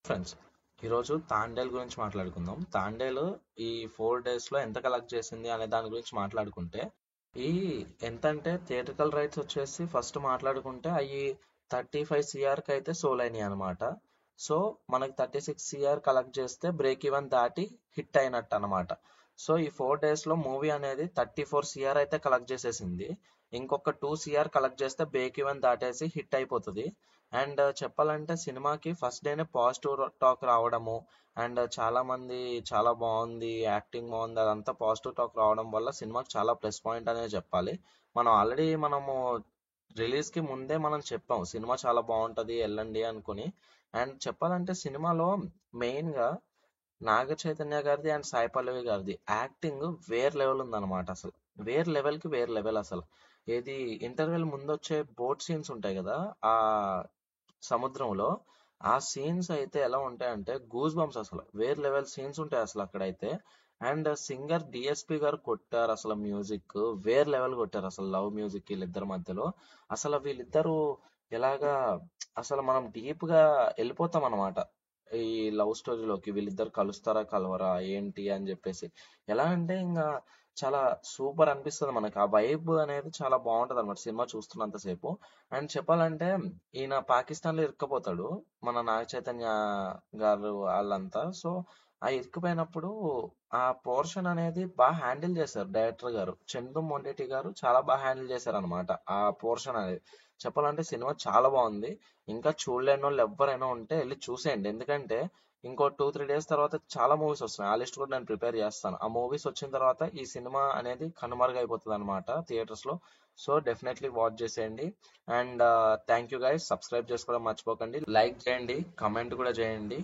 Friends, ఈరోజు తాండేల్ గురించి మాట్లాడుకుందాం. తాండేల్ ఈ 4 days లో ఎంత కలెక్ట్ చేసింది అనే దాని గురించి మాట్లాడుకుంటే, ఈ ఎంత అంటే థియేట్రికల్ రైట్స్ వచ్చేసి ఫస్ట్ మాట్లాడుకుంటే అవి 35 CRకి అయితే సోల్ అయినాయి అనమాట. సో మనకి 36 CR కలెక్ట్ చేస్తే బ్రేక్ ఈవెన్ దాటి హిట్ అయినట్టు అనమాట. సో ఈ 4 days లో మూవీ అనేది 34 CR అయితే కలెక్ట్ చేసేసింది. ఇంకొక 2 CR కలెక్ట్ చేస్తే బ్రేక్ ఈవెన్ దాటేసి హిట్ అయిపోతుంది. అండ్ చెప్పాలంటే సినిమాకి ఫస్ట్ డేనే పాజిటివ్ టాక్ రావడము, అండ్ చాలా మంది చాలా బాగుంది, యాక్టింగ్ బాగుంది, అదంతా పాజిటివ్ టాక్ రావడం వల్ల సినిమాకి చాలా ప్లస్ పాయింట్ అనే చెప్పాలి. మనము రిలీజ్ కి ముందే మనం చెప్పాం సినిమా చాలా బాగుంటది వెళ్ళండి అనుకుని. అండ్ చెప్పాలంటే సినిమాలో మెయిన్ గా నాగ చైతన్య గారిది అండ్ సాయి పల్లవి గారిది యాక్టింగ్ వేరే లెవెల్ ఉందన్నమాట. అసలు వేరే లెవెల్ కి వేరే లెవెల్ అసలు. ఏది ఇంటర్వెల్ ముందు వచ్చే బోట్ సీన్స్ ఉంటాయి కదా, ఆ సముద్రంలో ఆ సీన్స్ అయితే ఎలా ఉంటాయంటే గూస్ బంప్స్, అసలు వేరే లెవెల్ సీన్స్ ఉంటాయి అసలు అక్కడైతే. అండ్ సింగర్ డిఎస్పి గారు కొట్టారు అసలు, మ్యూజిక్ వేరే లెవెల్ కొట్టారు అసలు. లవ్ మ్యూజిక్ వీళ్ళిద్దరి మధ్యలో అసలు వీళ్ళిద్దరు ఎలాగా, అసలు మనం డీప్ గా వెళ్ళిపోతాం అనమాట ఈ లవ్ స్టోరీలోకి. వీళ్ళిద్దరు కలుస్తారా కలవరా ఏంటి అని చెప్పేసి ఎలా అంటే ఇంకా చాలా సూపర్ అనిపిస్తుంది మనకి. ఆ వైబ్ అనేది చాలా బాగుంటది అనమాట సినిమా చూస్తున్నంతసేపు. అండ్ చెప్పాలంటే ఈయన పాకిస్తాన్ లో ఇరుక్కపోతాడు, మన నాగ చైతన్య గారు వాళ్ళంతా. సో ఆ ఇరుక్కుపోయినప్పుడు ఆ పోర్షన్ అనేది బాగా హ్యాండిల్ చేశారు డైరెక్టర్ గారు, చందు మొండేటి గారు చాలా బాగా హ్యాండిల్ చేశారు అనమాట ఆ పోర్షన్ అనేది. చెప్పాలంటే సినిమా చాలా బాగుంది. ఇంకా చూడలేని వాళ్ళు ఎవరైనా ఉంటే వెళ్ళి చూసేయండి. ఎందుకంటే ఇంకో 2-3 days తర్వాత చాలా మూవీస్ వస్తున్నాయి. ఆ లిస్ట్ కూడా నేను ప్రిపేర్ చేస్తాను. ఆ మూవీస్ వచ్చిన తర్వాత ఈ సినిమా అనేది కనుమరుగైపోతుంది అనమాట థియేటర్స్ లో. సో డెఫినెట్లీ వాచ్ చేసేయండి. And thank you guys. Subscribe చేసుకోవడం మర్చిపోకండి, లైక్ చేయండి, కమెంట్ కూడా చేయండి.